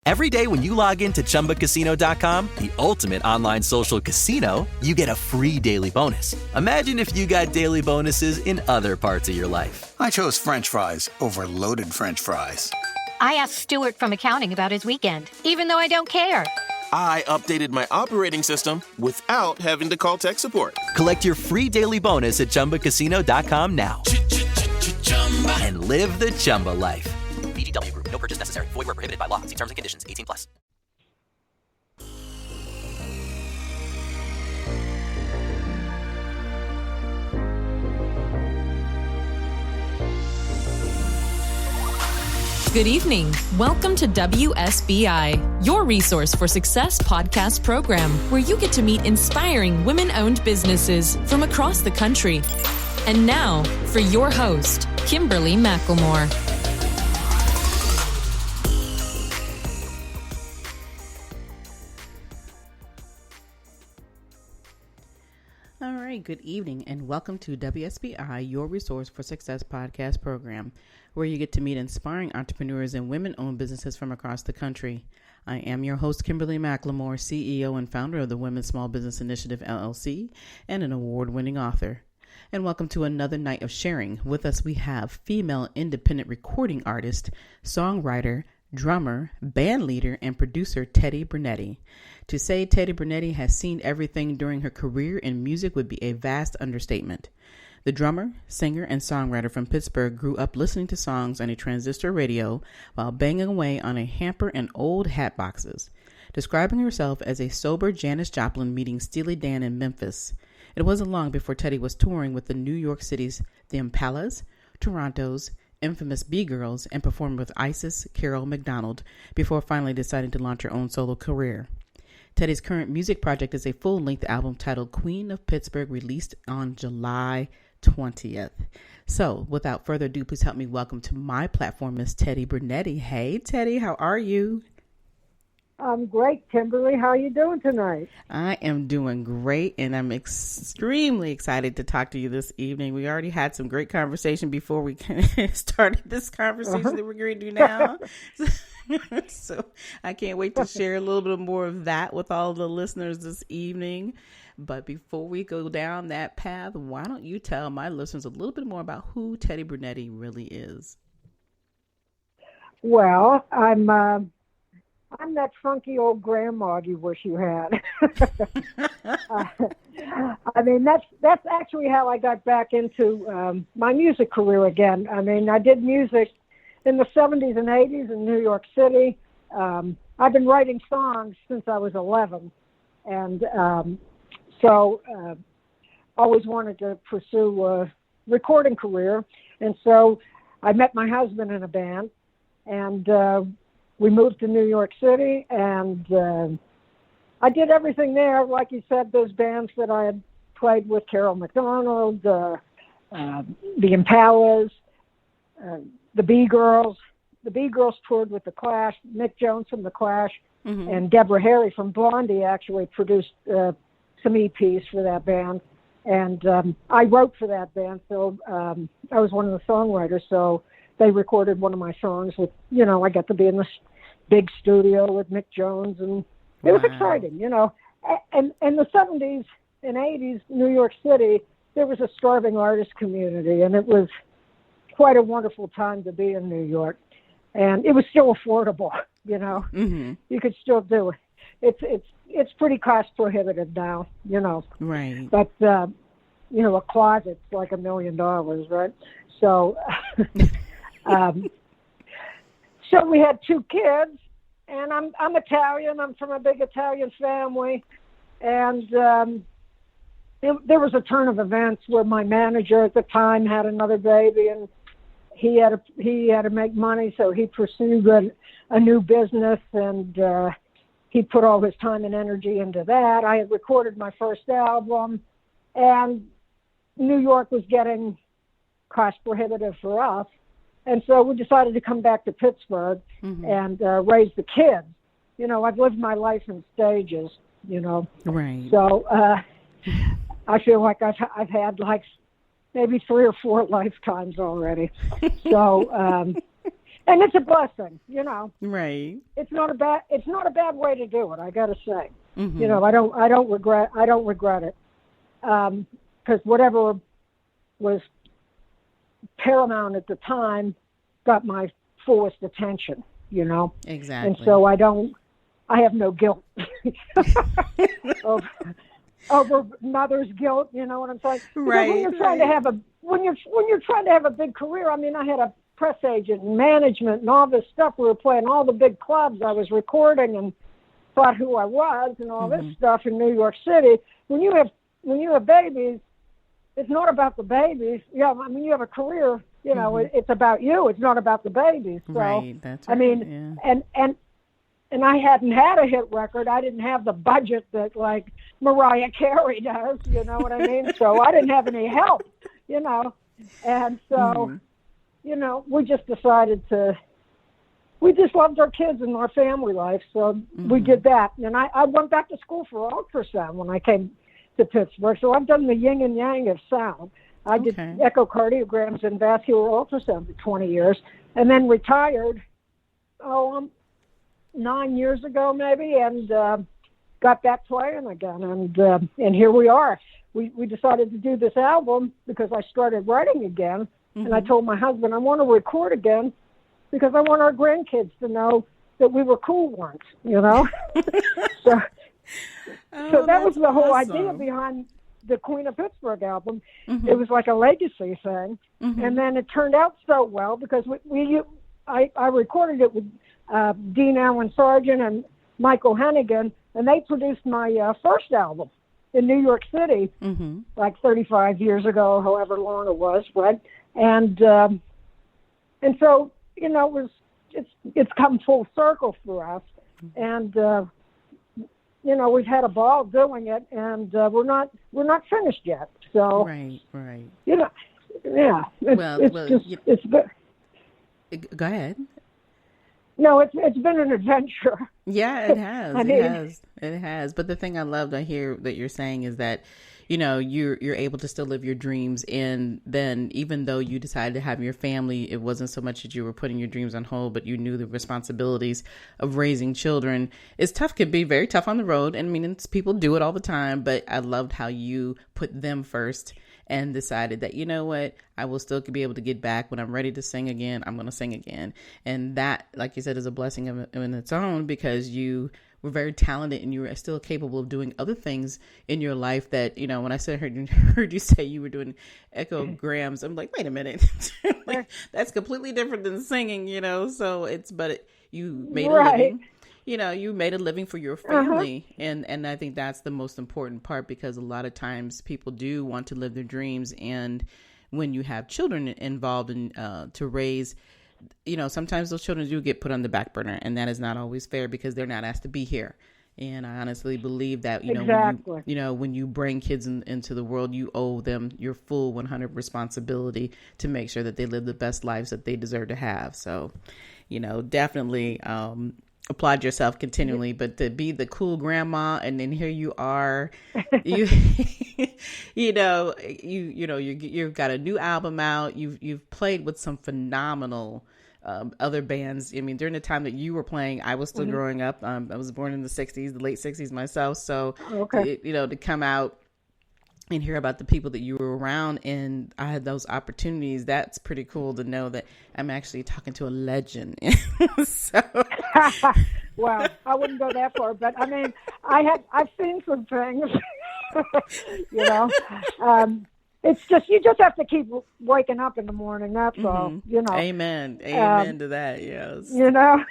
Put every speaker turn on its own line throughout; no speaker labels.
Every day when you log into ChumbaCasino.com, the ultimate online social casino, you get a free daily bonus. Imagine if you got daily bonuses in other parts of your life.
I chose French fries over loaded French fries.
I asked Stuart from accounting about his weekend, even though I don't care.
I updated my operating system without having to call tech support.
Collect your free daily bonus at ChumbaCasino.com now. And live the Chumba life. VGW Group. No purchase necessary. Void where prohibited by law. See terms and conditions. 18+.
Good evening. Welcome to WSBI, your resource for success podcast program, where you get to meet inspiring women-owned businesses from across the country. And now, for your host, Kimberly McLemore.
All right, good evening, and welcome to WSBI, your resource for success podcast program, where you get to meet inspiring entrepreneurs and women-owned businesses from across the country. I am your host, Kimberly McLemore, CEO and founder of the Women's Small Business Initiative, LLC, and an award-winning author. And welcome to another night of sharing. With us, we have female independent recording artist, songwriter, drummer, band leader, and producer Tedi Brunetti. To say Tedi Brunetti has seen everything during her career in music would be a vast understatement. The drummer, singer, and songwriter from Pittsburgh grew up listening to songs on a transistor radio while banging away on a hamper and old hat boxes, describing herself as a sober Janis Joplin meeting Steely Dan in Memphis. It wasn't long before Tedi was touring with the New York City's The Impalas, Toronto's infamous B-Girls, and performed with Isis Carol MacDonald before finally deciding to launch her own solo career. Tedi's current music project is a full-length album titled Queen of Pittsburgh, released on July 20th. So, without further ado, please help me welcome to my platform, Miss Tedi Brunetti. Hey, Tedi, how are you?
I'm great, Kimberly. How are you doing tonight?
I am doing great, and I'm extremely excited to talk to you this evening. We already had some great conversation before we started this conversation that we're going to do now. So I can't wait to share a little bit more of that with all the listeners this evening. But before we go down that path, why don't you tell my listeners a little bit more about who Tedi Brunetti really is?
Well, I'm that funky old grandma you wish you had. I mean, that's actually how I got back into my music career again. I mean, I did music in the 70s and 80s in New York City. I've been writing songs since I was 11. And so always wanted to pursue a recording career. And so I met my husband in a band, and we moved to New York City, and I did everything there. Like you said, those bands that I had played with, Carol MacDonald, the Impalas, the B-Girls. The B-Girls toured with The Clash. Mick Jones from The Clash and Deborah Harry from Blondie actually produced some EPs for that band. And I wrote for that band, so I was one of the songwriters. So they recorded one of my songs with, I got to be in this big studio with Mick Jones, and it was exciting, And in the 70s and 80s, New York City, there was a starving artist community, and it was quite a wonderful time to be in New York. And it was still affordable, You could still do it. It's pretty cost prohibitive now,
Right.
But, a closet's like $1 million, right? So, so we had 2 kids, and I'm Italian. I'm from a big Italian family, and there was a turn of events where my manager at the time had another baby, and he had to make money, so he pursued a new business, and he put all his time and energy into that. I had recorded my first album, and New York was getting cost prohibitive for us. And so we decided to come back to Pittsburgh and raise the kids. I've lived my life in stages,
Right.
So I feel like I've had like maybe 3 or 4 lifetimes already. So and it's a blessing, you know.
Right.
It's not a bad way to do it, I got to say.
Mm-hmm.
You know, I don't regret it. Because whatever was paramount at the time got my fullest attention, you know.
Exactly.
And so I have no guilt over mother's guilt, you know what I'm saying?
Right.
Because when you're trying to have a big career, I mean, I had a press agent and management and all this stuff. We were playing all the big clubs. I was recording and thought who I was and all this stuff in New York City. When you have babies, it's not about the babies. Yeah, I mean, you have a career, you know, it's about you. It's not about the babies. So,
right, that's right.
I mean, and I hadn't had a hit record. I didn't have the budget that, like, Mariah Carey does, you know what I mean? So I didn't have any help, you know. And so, you know, we just decided we just loved our kids and our family life, so we did that. And I went back to school for ultrasound when I came to Pittsburgh, so I've done the yin and yang of sound. I did echocardiograms and vascular ultrasound for 20 years, and then retired, 9 years ago maybe, and got back playing again. And here we are. We decided to do this album because I started writing again, and I told my husband I want to record again because I want our grandkids to know that we were cool once, you know. so that was the whole idea behind the Queen of Pittsburgh album. It was like a legacy thing, and then it turned out so well because I recorded it with Dean Allen Sargent and Michael Hennigan, and they produced my first album in New York City, like 35 years ago, however long it was, right? And so, you know, it's come full circle for us, and you know, we've had a ball doing it, and we're not finished yet. So
right.
You know, yeah. It's good.
Go ahead.
No, it's been an adventure.
Yeah, it has. It has. But the thing I love to hear that you're saying is that, you know, you're able to still live your dreams. And then even though you decided to have your family, it wasn't so much that you were putting your dreams on hold, but you knew the responsibilities of raising children. It's tough, could be very tough on the road. And I mean, people do it all the time, but I loved how you put them first and decided that, you know what, I will still be able to get back when I'm ready to sing again. I'm going to sing again. And that, like you said, is a blessing in its own because you were very talented and you were still capable of doing other things in your life that, you know, when I heard you say you were doing echograms, I'm like, wait a minute, that's completely different than singing, you know? So you made a living. You know, you made a living for your family. And I think that's the most important part because a lot of times people do want to live their dreams. And when you have children involved in to raise, you know, sometimes those children do get put on the back burner, and that is not always fair because they're not asked to be here. And I honestly believe that, you know, when you bring kids into the world, you owe them your full 100% responsibility to make sure that they live the best lives that they deserve to have. So, you know, definitely applaud yourself continually, but to be the cool grandma and then here you are, you've got a new album out. You've played with some phenomenal other bands. I mean, during the time that you were playing, I was still growing up. I was born in the late 60s myself. So, to come out and hear about the people that you were around and I had those opportunities, that's pretty cool to know that I'm actually talking to a legend. So.
Well, I wouldn't go that far, but I mean, I've seen some things, you know. It's just, you just have to keep waking up in the morning, that's all, you know.
Amen to that, yes.
You know,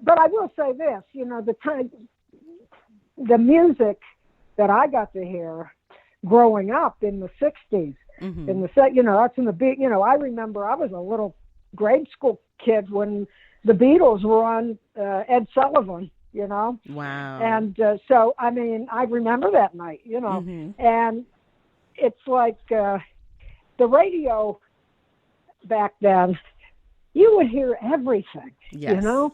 but I will say this, you know, the music that I got to hear growing up in the 60s, that's in the big, you know, I remember I was a little grade school kid when the Beatles were on Ed Sullivan, you know.
Wow.
And so, I mean, I remember that night, you know, and it's like the radio back then, you would hear everything, you know,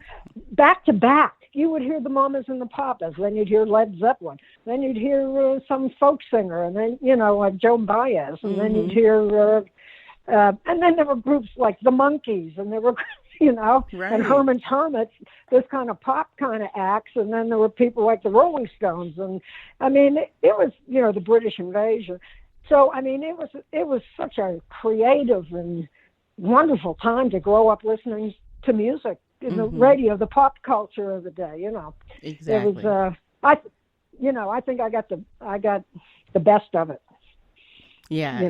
back to back. You would hear the Mamas and the Papas, then you'd hear Led Zeppelin, then you'd hear some folk singer, and then, you know, like Joan Baez, and then you'd hear And then there were groups like the Monkees, and there were, and Herman's Hermits, this kind of pop kind of acts. And then there were people like the Rolling Stones. And I mean, it was, the British invasion. So, I mean, it was such a creative and wonderful time to grow up listening to music in the radio, the pop culture of the day,
Exactly.
It was, I think I got the best of it.
Yeah, I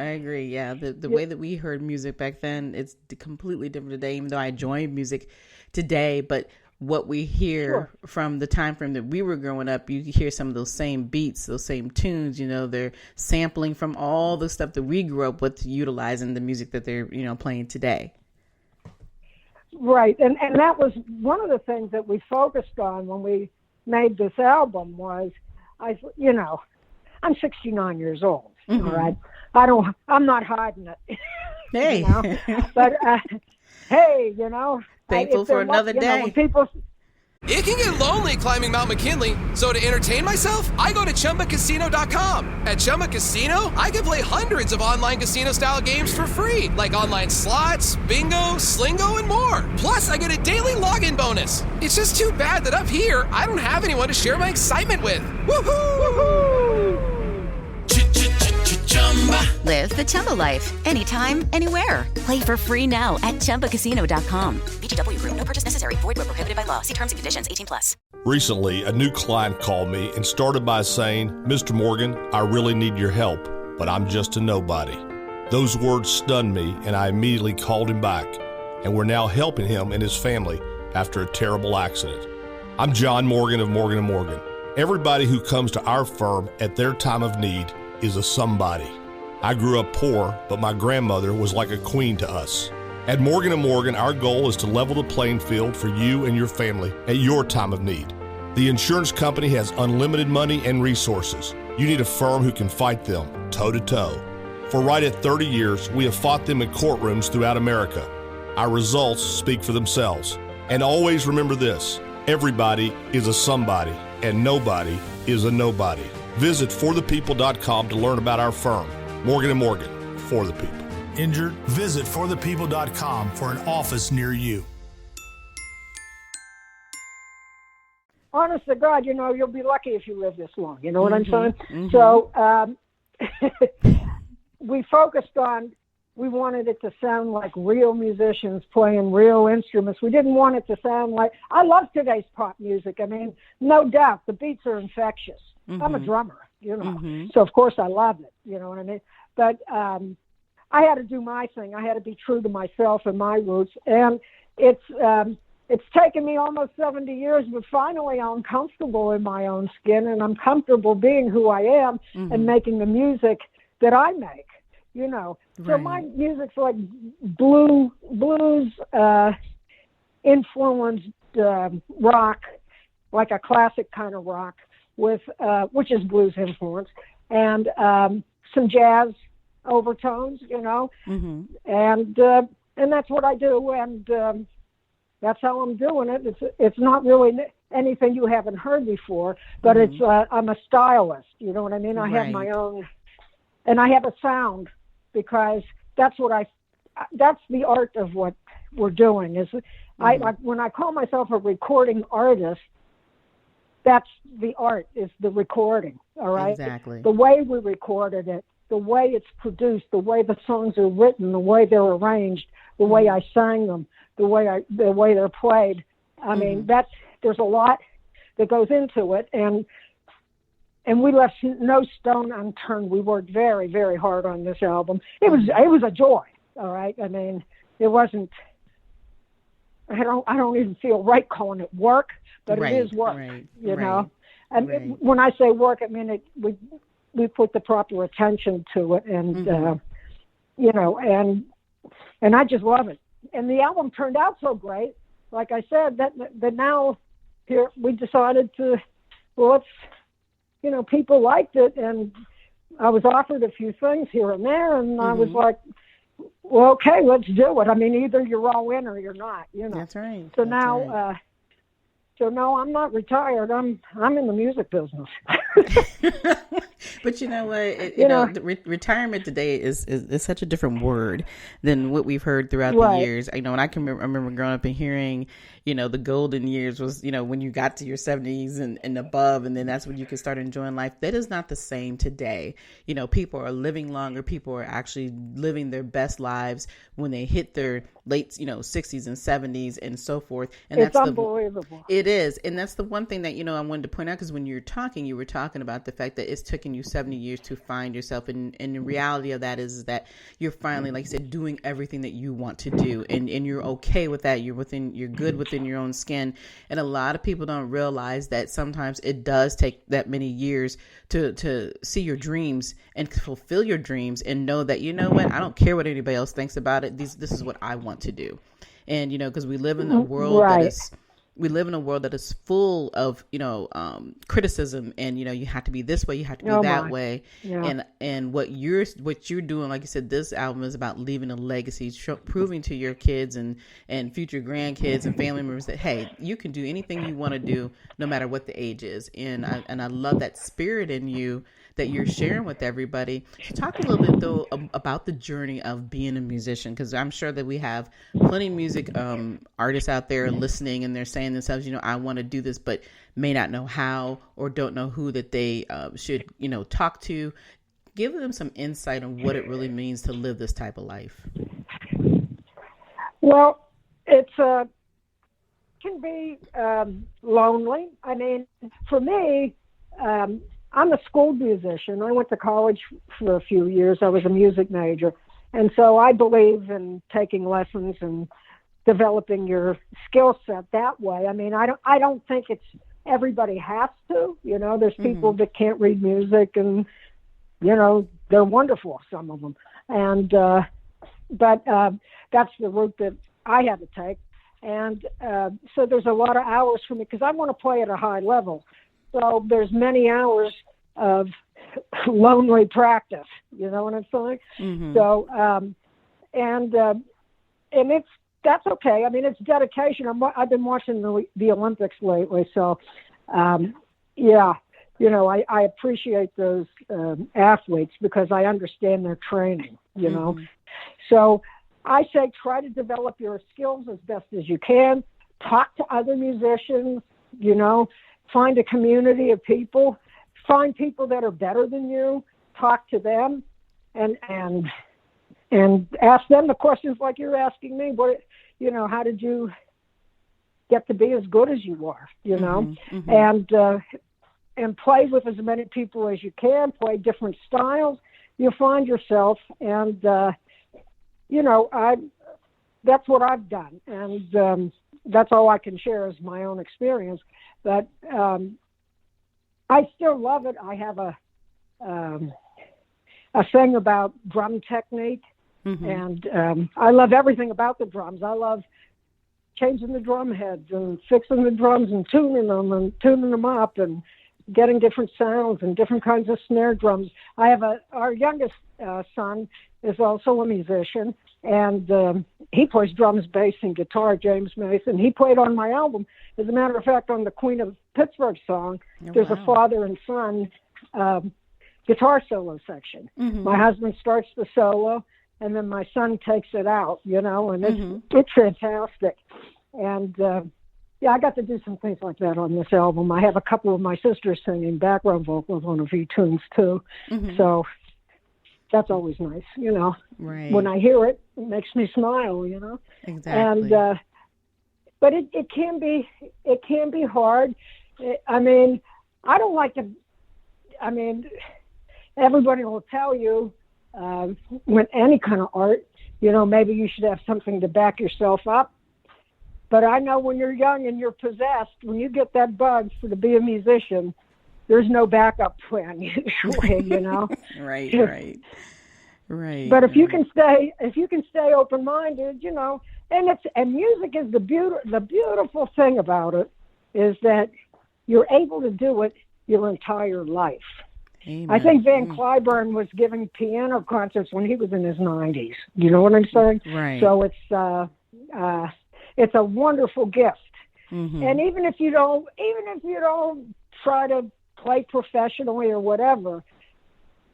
agree. Yeah, the way that we heard music back then, it's completely different today, even though I enjoy music today. But what we hear from the time frame that we were growing up, you hear some of those same beats, those same tunes, they're sampling from all the stuff that we grew up with, utilizing the music that they're, playing today.
Right. And that was one of the things that we focused on when we made this album was, I'm 69 years old. All right. I'm not hiding it.
Hey,
but, hey,
thankful for another day.
When people,
It can get lonely climbing Mount McKinley, so to entertain myself, I go to ChumbaCasino.com. At Chumba Casino, I can play hundreds of online casino-style games for free, like online slots, bingo, Slingo, and more. Plus, I get a daily login bonus. It's just too bad that up here, I don't have anyone to share my excitement with. Woohoo! Woohoo!
Live the Chumba life. Anytime, anywhere. Play for free now at ChumbaCasino.com. VGW Group. No purchase necessary. Void where prohibited by law. See terms and conditions. 18+.
Recently, a new client called me and started by saying, "Mr. Morgan, I really need your help, but I'm just a nobody." Those words stunned me, and I immediately called him back, and we're now helping him and his family after a terrible accident. I'm John Morgan of Morgan & Morgan. Everybody who comes to our firm at their time of need is a somebody. I grew up poor, but my grandmother was like a queen to us. At Morgan & Morgan, our goal is to level the playing field for you and your family at your time of need. The insurance company has unlimited money and resources. You need a firm who can fight them toe-to-toe. For right at 30 years, we have fought them in courtrooms throughout America. Our results speak for themselves. And always remember this, everybody is a somebody, and nobody is a nobody. Visit forthepeople.com to learn about our firm. Morgan & Morgan, for the people.
Injured? Visit forthepeople.com for an office near you.
Honest to God, you'll be lucky if you live this long. You know what I'm saying? Mm-hmm. So we focused on, we wanted it to sound like real musicians playing real instruments. We didn't want it to sound like, I love today's pop music. I mean, no doubt, the beats are infectious. Mm-hmm. I'm a drummer, so of course I love it, you know what I mean? But I had to do my thing. I had to be true to myself and my roots. And it's taken me almost 70 years, but finally I'm comfortable in my own skin, and I'm comfortable being who I am and making the music that I make, Right. So my music's like blues influenced rock, like a classic kind of rock, with which is blues influence, and some jazz overtones, and that's what I do, and that's how I'm doing it. It's not really anything you haven't heard before, but it's I'm a stylist, you know what I mean? I have my own, and I have a sound, because that's the art of what we're doing. Is when I call myself a recording artist, that's the art, is the recording, all right? Exactly. The way we recorded it, the way it's produced, the way the songs are written, the way they're arranged, the way I sang them, the way they're played. I mean, there's a lot that goes into it, and we left no stone unturned. We worked very, very hard on this album. It was a joy, all right? I mean, it wasn't, I don't even feel right calling it work, but it is work, you know. And when I say work, I mean we put the proper attention to it, and and I just love it. And the album turned out so great, like I said, that now here we decided to, people liked it, and I was offered a few things here and there, and I was like, well, okay, let's do it. I mean, either you're all in or you're not, That's right. So now So no, I'm not retired. I'm in the music business.
But you know what? Retirement today is such a different word than what we've heard throughout the years. And I remember growing up and hearing, the golden years was, when you got to your 70s and above, and then that's when you can start enjoying life. That is not the same today. People are living longer. People are actually living their best lives when they hit their late, 60s and 70s and so forth. And
it's unbelievable.
It is. And that's the one thing that, I wanted to point out, because when you were talking about the fact that it's taken you 70 years to find yourself. And the reality of that is that you're finally, like you said, doing everything that you want to do. And you're okay with that. You're good within your own skin. And a lot of people don't realize that sometimes it does take that many years to see your dreams and fulfill your dreams and know that, what, I don't care what anybody else thinks about it. This is what I want to do. And, because we live in a world that is full of, criticism, and, you have to be this way, you have to be that way. Yeah. And what you're doing, like you said, this album is about leaving a legacy, proving to your kids and future grandkids and family members that, hey, you can do anything you want to do, no matter what the age is. And I love that spirit in you that you're sharing with everybody. So talk a little bit, though, about the journey of being a musician, because I'm sure that we have plenty of music artists out there listening, and they're saying themselves, I want to do this, but may not know how or don't know who that they should, talk to. Give them some insight on what it really means to live this type of life.
Well, it's can be lonely. I mean, for me, I'm a school musician. I went to college for a few years. I was a music major. And so I believe in taking lessons and developing your skill set that way. I mean, I don't think everybody has to. There's people that can't read music, and, they're wonderful, some of them. And but that's the route that I had to take. And so there's a lot of hours for me, because I want to play at a high level. So there's many hours of lonely practice, you know what I'm saying? Mm-hmm. So, and that's okay. I mean, it's dedication. I've been watching the Olympics lately. So, yeah, I appreciate those athletes, because I understand their training, you know? So I say, try to develop your skills as best as you can. Talk to other musicians, find a community of people, find people that are better than you, talk to them, and ask them the questions like you're asking me. How did you get to be as good as you are, and play with as many people as you can, play different styles. You'll find yourself, and, that's what I've done. And that's all I can share is my own experience. But I still love it. I have a thing about drum technique, and I love everything about the drums. I love changing the drum heads and fixing the drums and tuning them up and getting different sounds and different kinds of snare drums. I have our youngest son is also a musician, and he plays drums, bass, and guitar, James Mason. He played on my album. As a matter of fact, on the Queen of Pittsburgh song, there's a father and son guitar solo section. My husband starts the solo, and then my son takes it out, and it's fantastic. And, I got to do some things like that on this album. I have a couple of my sisters singing background vocals on a few tunes, too. So that's always nice,
Right.
When I hear it, it makes me smile,
Exactly.
And, but it can be hard. I mean, I don't like to, everybody will tell you, with any kind of art, maybe you should have something to back yourself up. But I know when you're young and you're possessed, when you get that bug to be a musician, there's no backup plan usually,
Right.
But if you can stay open-minded, and music is the beautiful thing about it is that you're able to do it your entire life.
Amen.
I think Van Cliburn was giving piano concerts when he was in his 90s. You know what I'm saying?
Right.
So it's a wonderful gift. And even if you don't try to play professionally or whatever,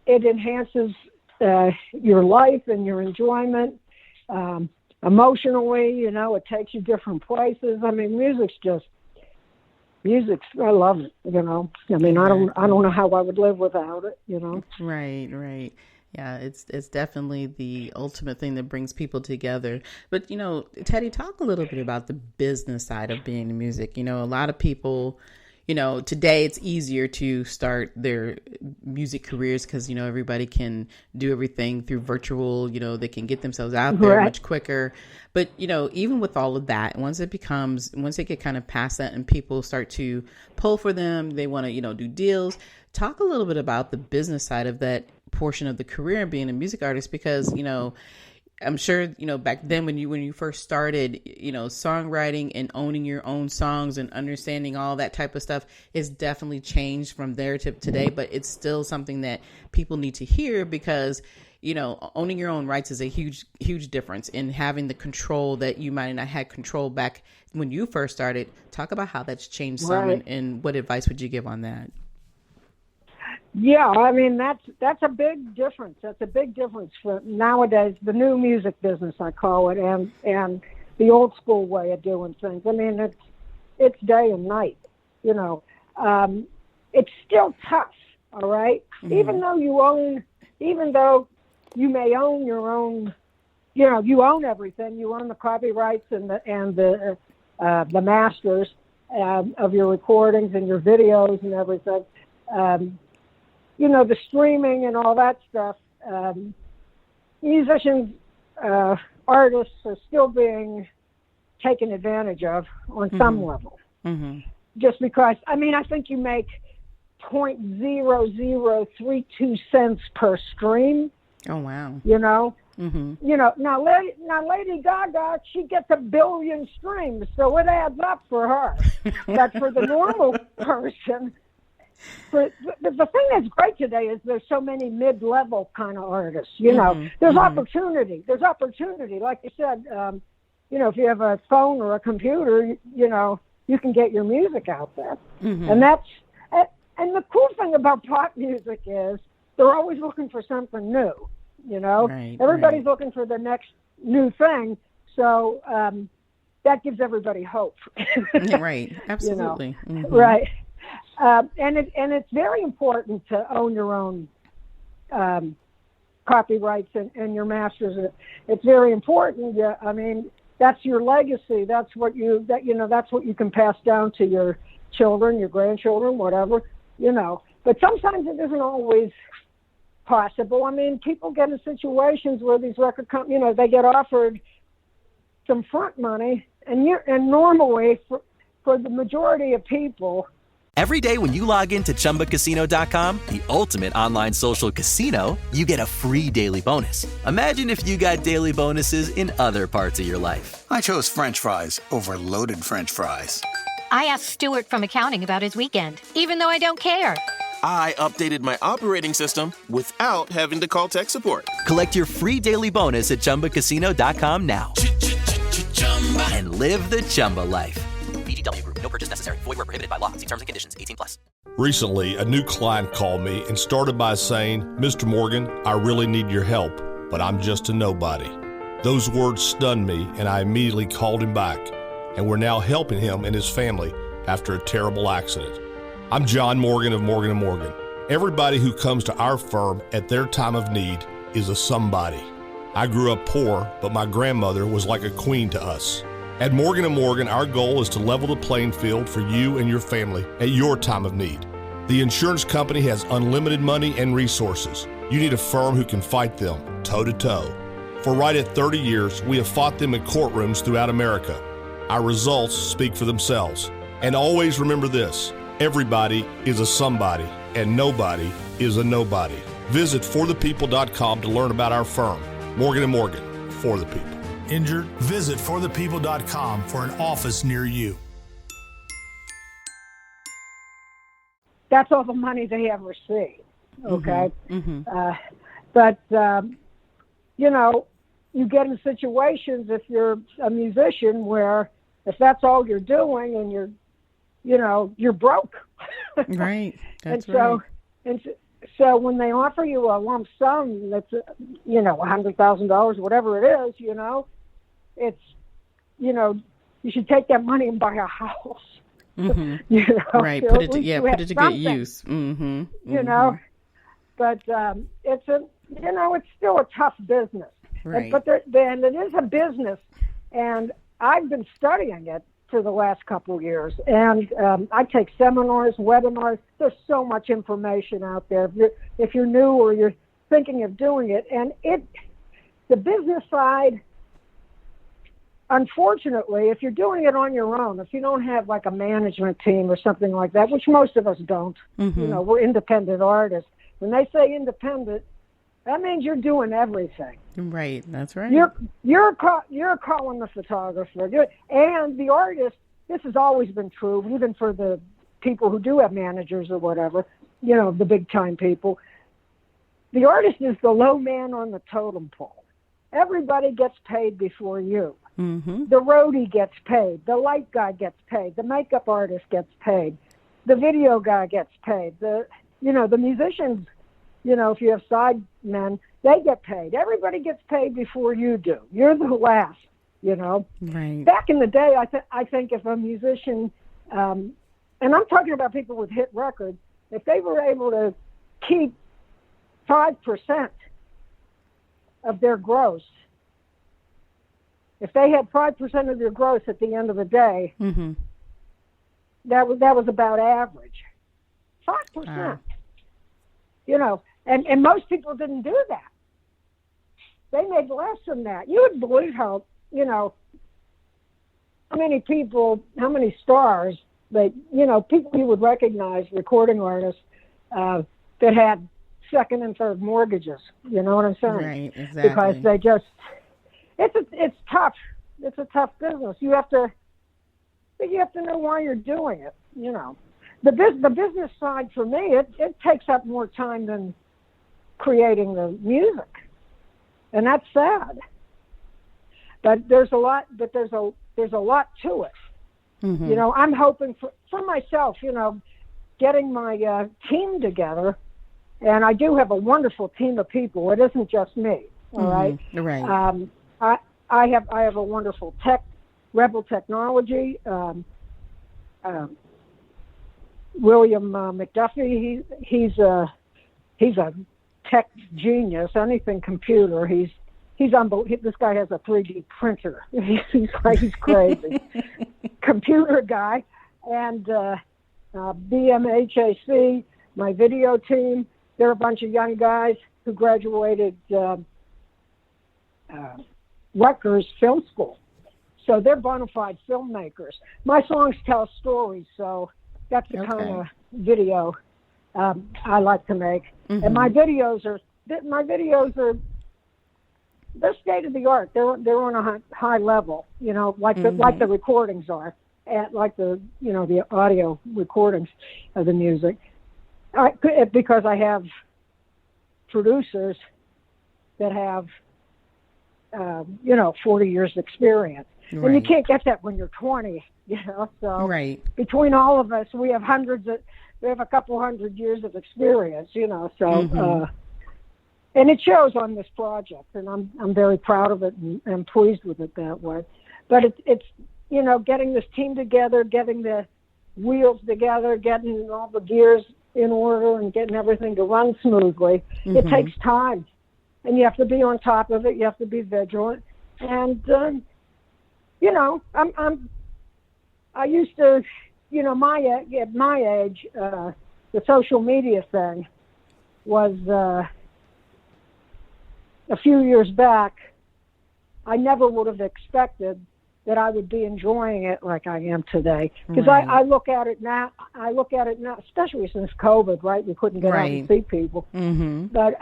it enhances your life and your enjoyment. Emotionally, it takes you different places. I mean, I love it, I mean, I don't know how I would live without it,
Right. Yeah, it's definitely the ultimate thing that brings people together. But, Teddy, talk a little bit about the business side of being in music. A lot of people, today it's easier to start their music careers because, everybody can do everything through virtual, they can get themselves out there much quicker. But, even with all of that, once they get kind of past that and people start to pull for them, they want to, do deals. Talk a little bit about the business side of that portion of the career and being a music artist, because, I'm sure, back then when you first started, songwriting and owning your own songs and understanding all that type of stuff is definitely changed from there to today. But it's still something that people need to hear because, owning your own rights is a huge, huge difference in having the control that you might not have control back when you first started. Talk about how that's changed some and what advice would you give on that?
Yeah, I mean, that's a big difference. That's a big difference for nowadays, the new music business, I call it, and the old school way of doing things. I mean, it's day and night, It's still tough, all right? Even though you may own your own, you own everything. You own the copyrights and the masters of your recordings and your videos and everything. The streaming and all that stuff, musicians, artists are still being taken advantage of on some level. Just because, I mean, I think you make 0.0032 cents per stream.
Oh, wow.
Now Lady Gaga, she gets 1 billion streams, so it adds up for her. But for the normal person, the thing that's great today is there's so many mid-level kind of artists. There's opportunity. There's opportunity. Like you said, if you have a phone or a computer, you can get your music out there. And the cool thing about pop music is they're always looking for something new. Everybody's looking for the next new thing. So that gives everybody hope.
Right. Absolutely.
Right. And it's very important to own your own copyrights and your masters. It's very important. Yeah, I mean, that's your legacy. That's what that's what you can pass down to your children, your grandchildren, whatever. But sometimes it isn't always possible. I mean, people get in situations where these record companies, they get offered some front money, and normally for the majority of people.
Every day when you log into ChumbaCasino.com, the ultimate online social casino, you get a free daily bonus. Imagine if you got daily bonuses in other parts of your life.
I chose French fries over loaded French fries.
I asked Stuart from accounting about his weekend, even though I don't care.
I updated my operating system without having to call tech support.
Collect your free daily bonus at ChumbaCasino.com now. And live the Chumba life. VGW Group. No purchase necessary. Void where prohibited by law. See terms and conditions. 18+.
Recently, a new client called me and started by saying, "Mr. Morgan, I really need your help, but I'm just a nobody." Those words stunned me, and I immediately called him back. And we're now helping him and his family after a terrible accident. I'm John Morgan of Morgan & Morgan. Everybody who comes to our firm at their time of need is a somebody. I grew up poor, but my grandmother was like a queen to us. At Morgan & Morgan, our goal is to level the playing field for you and your family at your time of need. The insurance company has unlimited money and resources. You need a firm who can fight them toe-to-toe. For right at 30 years, we have fought them in courtrooms throughout America. Our results speak for themselves. And always remember this: everybody is a somebody, and nobody is a nobody. Visit forthepeople.com to learn about our firm. Morgan & Morgan, for the people.
Injured? Visit forthepeople.com for an office near you.
That's all the money they ever see, okay? But, you get in situations, if you're a musician, where if that's all you're doing, and you're broke.
Right. That's
right. So when they offer you a lump sum that's, $100,000, whatever it is, it's, you should take that money and buy a house.
Mm-hmm. Right. Put it to good use. Mm-hmm.
But it's still a tough business.
Right.
But and it is a business, and I've been studying it for the last couple of years, and I take seminars, webinars. There's so much information out there. If you're new or you're thinking of doing it, and the business side, unfortunately, if you're doing it on your own, if you don't have like a management team or something like that, which most of us don't, we're independent artists. When they say independent, that means you're doing everything.
Right, that's right.
You're calling the photographer, and the artist. This has always been true, even for the people who do have managers or whatever. The big time people. The artist is the low man on the totem pole. Everybody gets paid before you.
Mm-hmm.
The roadie gets paid. The light guy gets paid. The makeup artist gets paid. The video guy gets paid. The musicians. If you have side men, they get paid. Everybody gets paid before you do. You're the last,
Right.
Back in the day, I think if a musician, and I'm talking about people with hit records, if they were able to keep 5% of their gross, if they had 5% of their gross at the end of the day, that was about average. 5%. And most people didn't do that. They made less than that. You would believe how many stars people you would recognize, recording artists, that had second and third mortgages. You know what I'm saying?
Right, exactly.
Because they just, it's tough. It's a tough business. You have to know why you're doing it. The business side for me, it takes up more time than creating the music, and that's sad. But there's a lot to it.
Mm-hmm.
I'm hoping for myself, getting my team together, and I do have a wonderful team of people. It isn't just me. All right.
Right.
I have a wonderful Rebel Technology. William McDuffie, he's a tech genius. Anything computer, he's unbelievable. This guy has a 3D printer. He's crazy. Computer guy. And BMHAC, my video team, they're a bunch of young guys who graduated Rutgers Film School. So they're bona fide filmmakers. My songs tell stories, so that's the kind of video I like to make. Mm-hmm. And my videos are they're state of the art. They're on a high level, like the recordings are, and like the audio recordings of the music. Because I have producers that have 40 years experience. Right. And you can't get that when you're 20, so
right.
Between all of us, we have a couple hundred years of experience, so, and it shows on this project, and I'm very proud of it and pleased with it that way. But it's getting this team together, getting the wheels together, getting all the gears in order and getting everything to run smoothly. Mm-hmm. It takes time, and you have to be on top of it. You have to be vigilant, and I used to, at my age, the social media thing was a few years back. I never would have expected that I would be enjoying it like I am today. Because right. I look at it now, especially since COVID, right? We couldn't get out and see people.
Mm-hmm.
But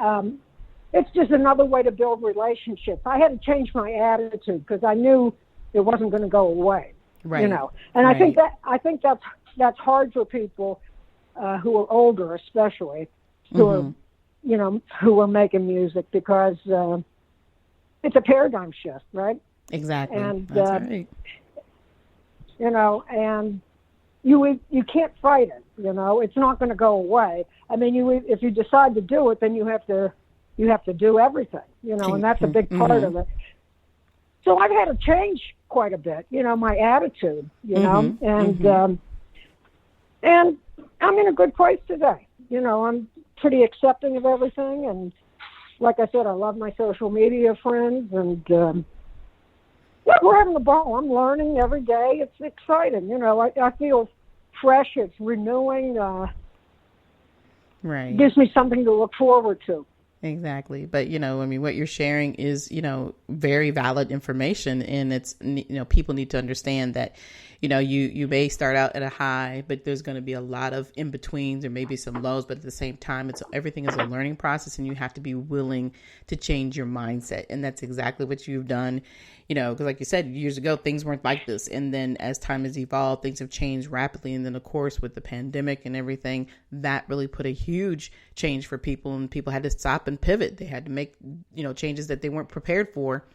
it's just another way to build relationships. I had to change my attitude because I knew it wasn't going to go away.
Right.
And
right.
I think that's hard for people who are older, especially who are who are making music, because it's a paradigm shift, right?
Exactly.
And
that's right.
and you can't fight it, it's not going to go away. I mean, if you decide to do it, then you have to do everything, and that's a big part of it. So I've had to change quite a bit, my attitude, and I'm in a good place today. I'm pretty accepting of everything, and like I said, I love my social media friends, and we're having a ball. I'm learning every day. It's exciting. I feel fresh. It's renewing.
Right.
Gives me something to look forward to.
Exactly. But, what you're sharing is, very valid information. And it's, people need to understand that, you may start out at a high, but there's going to be a lot of in-betweens. There may be some lows, but at the same time, everything is a learning process, and you have to be willing to change your mindset. And that's exactly what you've done, because like you said, years ago, things weren't like this. And then as time has evolved, things have changed rapidly. And then, of course, with the pandemic and everything, that really put a huge change for people, and people had to stop and pivot. They had to make, changes that they weren't prepared for.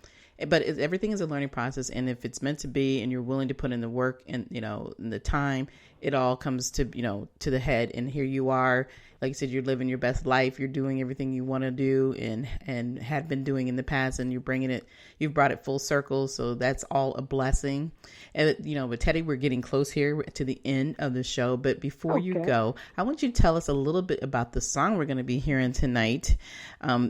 But everything is a learning process, and if it's meant to be, and you're willing to put in the work and and the time, it all comes to to the head. And here you are, like you said, you're living your best life. You're doing everything you want to do and had been doing in the past, and you've brought it full circle. So that's all a blessing. And with Tedi, we're getting close here to the end of the show. But before you go, I want you to tell us a little bit about the song we're going to be hearing tonight,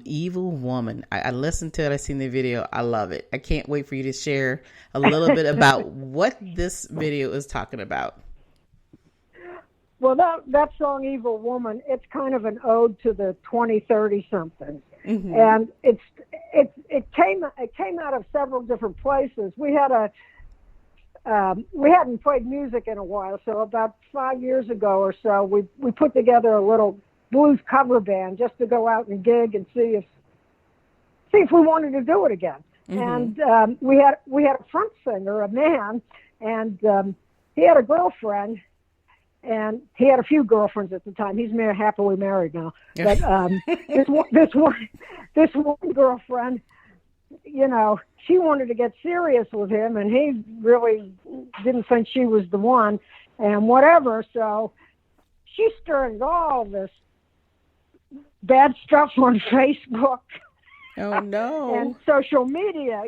"Evil Woman." I listened to it. I seen the video. I love it. I can't wait for you to share a little bit about what this video is talking about.
Well, that song, "Evil Woman," it's kind of an ode to the 20-30 something, and it came out of several different places. We hadn't played music in a while, so about 5 years ago or so, we put together a little blues cover band just to go out and gig and see if we wanted to do it again. And we had a front singer, a man, and he had a girlfriend. And he had a few girlfriends at the time. He's happily married now. But this one girlfriend, she wanted to get serious with him, and he really didn't think she was the one, and whatever. So she started all this bad stuff on Facebook.
Oh no!
And social media,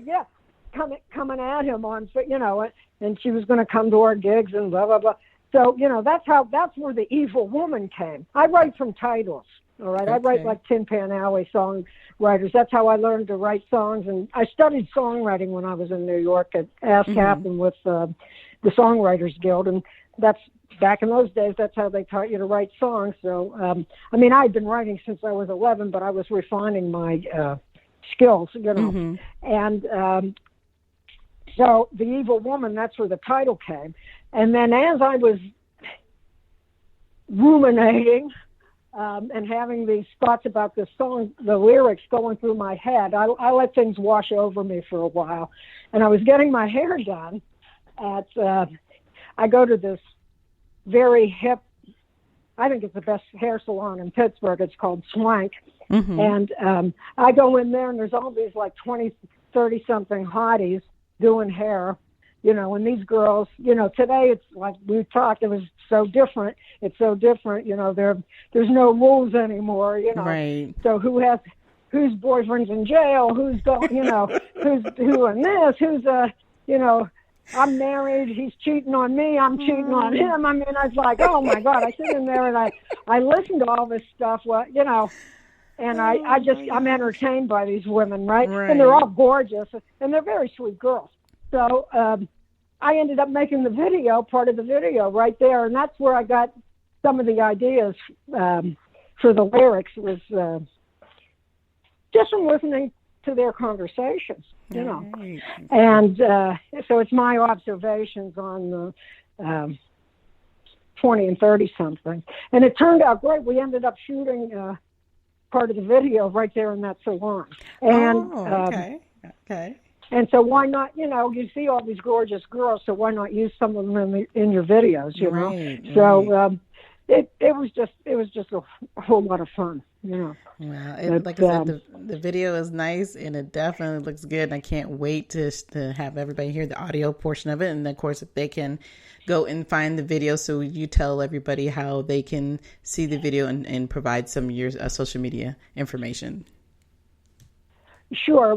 coming at him on, and she was going to come to our gigs and blah blah blah. So, that's where the Evil Woman came. I write from titles, all right? Okay. I write like Tin Pan Alley songwriters. That's how I learned to write songs. And I studied songwriting when I was in New York at ASCAP and with the Songwriters Guild. And that's, back in those days, that's how they taught you to write songs. So, I'd been writing since I was 11, but I was refining my skills, And so the Evil Woman, that's where the title came. And then as I was ruminating and having these thoughts about this song, the lyrics going through my head, I let things wash over me for a while. And I was getting my hair done at, I go to this very hip, I think it's the best hair salon in Pittsburgh. It's called Swank. And I go in there, and there's all these like 20, 30-something hotties doing hair. And these girls, today it's like we talked, it was so different. It's so different, there's no rules anymore,
Right.
So whose boyfriend's in jail, who's going, who's doing this, who's, I'm married, he's cheating on me, I'm cheating on him. I mean, I was like, oh my God, I sit in there and I listen to all this stuff, and I'm entertained by these women, right? And they're all gorgeous, and they're very sweet girls. So I ended up making the video, part of the video right there, and that's where I got some of the ideas for the lyrics. It was just from listening to their conversations, And so it's my observations on the 20 and 30-something. And it turned out great. We ended up shooting part of the video right there in that salon. And,
okay.
And so why not, you see all these gorgeous girls, so why not use some of them in your videos,
Right.
So it was just a whole lot of fun, you know.
Well, like I said, the video is nice and it definitely looks good. And I can't wait to have everybody hear the audio portion of it. And of course, if they can go and find the video, so you tell everybody how they can see the video and provide some of your social media information.
Sure.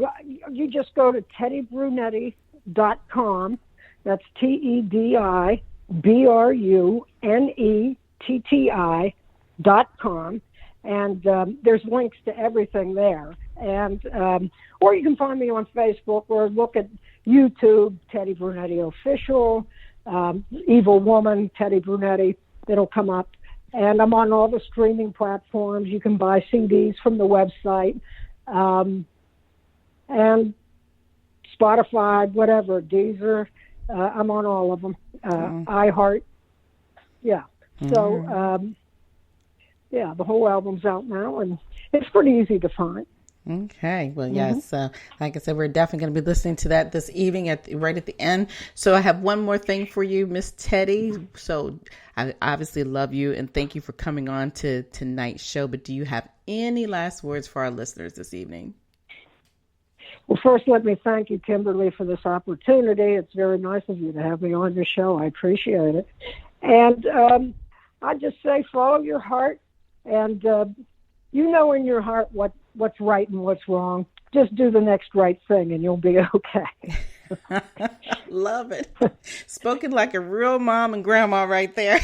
You just go to TediBrunetti.com. That's TediBrunetti.com. And there's links to everything there. And or you can find me on Facebook or look at YouTube, Tedi Brunetti Official, Evil Woman, Tedi Brunetti. It'll come up. And I'm on all the streaming platforms. You can buy CDs from the website. And Spotify, whatever, Deezer. I'm on all of them. iHeart. Yeah. So, yeah, the whole album's out now, and it's pretty easy to find.
Okay. Well, yes. Like I said, we're definitely going to be listening to that this evening right at the end. So I have one more thing for you, Miss Tedi. So I obviously love you and thank you for coming on to tonight's show. But do you have any last words for our listeners this evening?
Well, first, let me thank you, Kimberly, for this opportunity. It's very nice of you to have me on your show. I appreciate it. And I just say follow your heart, and you know in your heart what's right and what's wrong. Just do the next right thing, and you'll be okay.
Love it. Spoken like a real mom and grandma right there.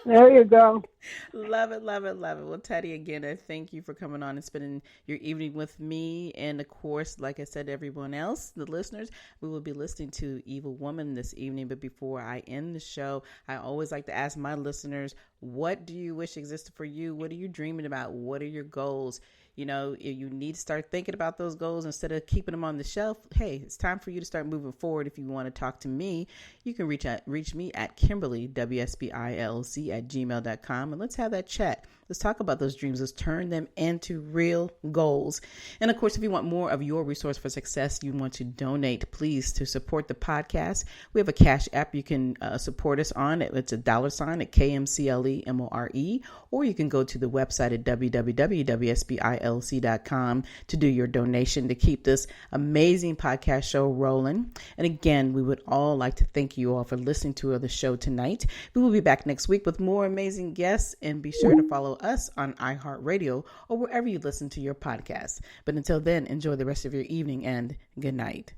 There you go.
Love it, love it, love it. Well, Tedi, again, I thank you for coming on and spending your evening with me. And, of course, like I said to everyone else, the listeners, we will be listening to Evil Woman this evening. But before I end the show, I always like to ask my listeners, what do you wish existed for you? What are you dreaming about? What are your goals? You know, if you need to start thinking about those goals instead of keeping them on the shelf, hey, it's time for you to start moving forward. If you want to talk to me, you can reach me at Kimberly, WSBILC@gmail.com, and let's have that chat. Let's talk about those dreams. Let's turn them into real goals. And of course, if you want more of your resource for success, you want to donate, please, to support the podcast. We have a Cash App you can support us on. It's $, at KMCLEMORE, or you can go to the website at www.WSBILC.com to do your donation to keep this amazing podcast show rolling. And again, we would all like to thank you all for listening to the show tonight. We will be back next week with more amazing guests, and be sure to follow us on iHeartRadio or wherever you listen to your podcasts. But until then, enjoy the rest of your evening and good night.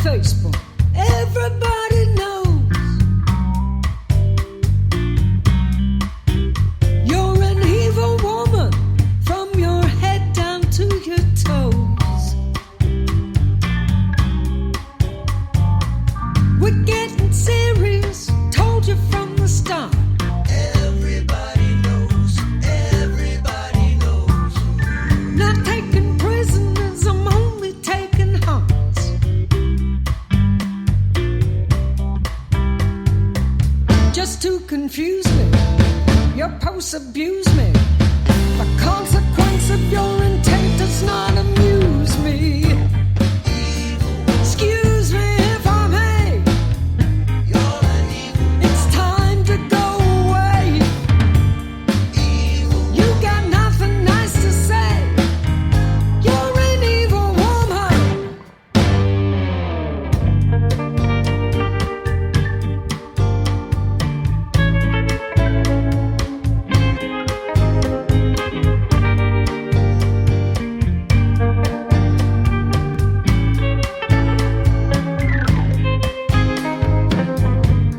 Facebook. Everybody knows you're an evil woman from your head down to your toes. We're getting serious, told you from the start. Everybody knows, everybody knows. Not taking prisoners, I'm only taking hearts. Just to confuse me, your posts abuse me. The consequence of your intent does not amuse me. Excuse me if I may. You're an evil. It's time to go away. Evil. You got nothing nice to say. You're an evil woman.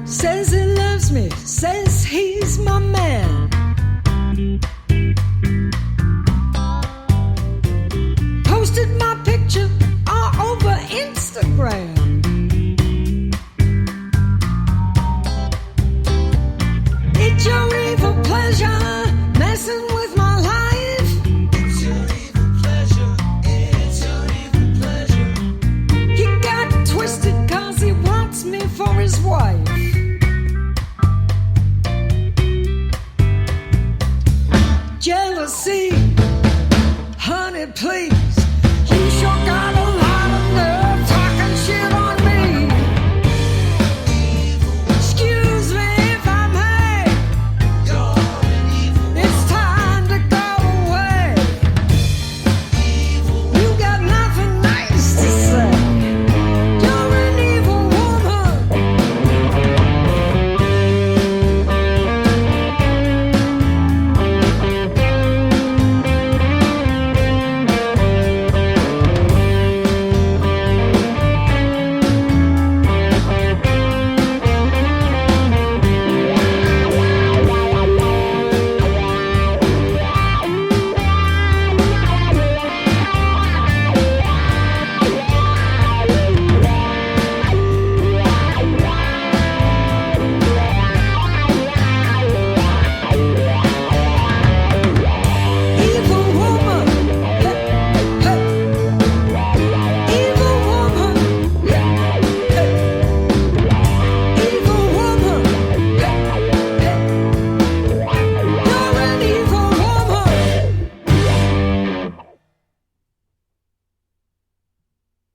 Says he loves me, says he's my man. Posted my picture all over Instagram. It's your evil pleasure messing with my life. jealousy. Honey, please, you sure got a lot of nerve talking shit on me. Excuse me if I may. It's time to go away. You got nothing nice to say. You're an evil woman.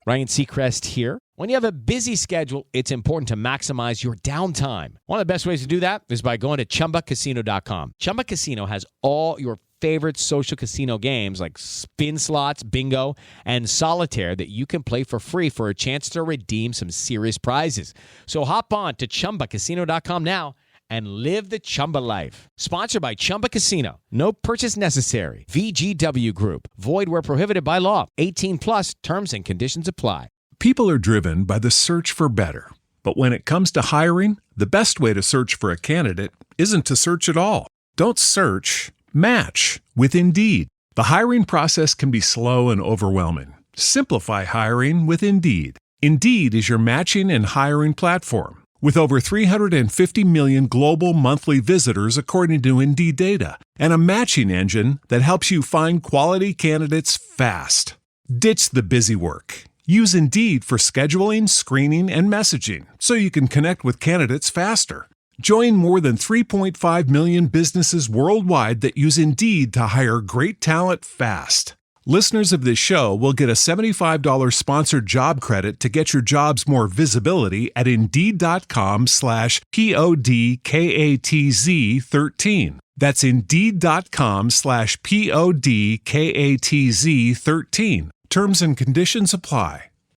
Ryan Seacrest here. When you have a busy schedule, it's important to maximize your downtime. One of the best ways to do that is by going to ChumbaCasino.com. Chumba Casino has all your favorite social casino games like spin slots, bingo, and solitaire that you can play for free for a chance to redeem some serious prizes. So hop on to ChumbaCasino.com now and live the Chumba life. Sponsored by Chumba Casino. No purchase necessary. VGW Group. Void where prohibited by law. 18 plus terms and conditions apply.
People are driven by the search for better. But when it comes to hiring, the best way to search for a candidate isn't to search at all. Don't search, match with Indeed. The hiring process can be slow and overwhelming. Simplify hiring with Indeed. Indeed is your matching and hiring platform. With over 350 million global monthly visitors according to Indeed data, and a matching engine that helps you find quality candidates fast. Ditch the busy work. Use Indeed for scheduling, screening, and messaging so you can connect with candidates faster. Join more than 3.5 million businesses worldwide that use Indeed to hire great talent fast. Listeners of this show will get a $75 sponsored job credit to get your jobs more visibility at Indeed.com/PODKATZ13. That's Indeed.com/PODKATZ13. Terms and conditions apply.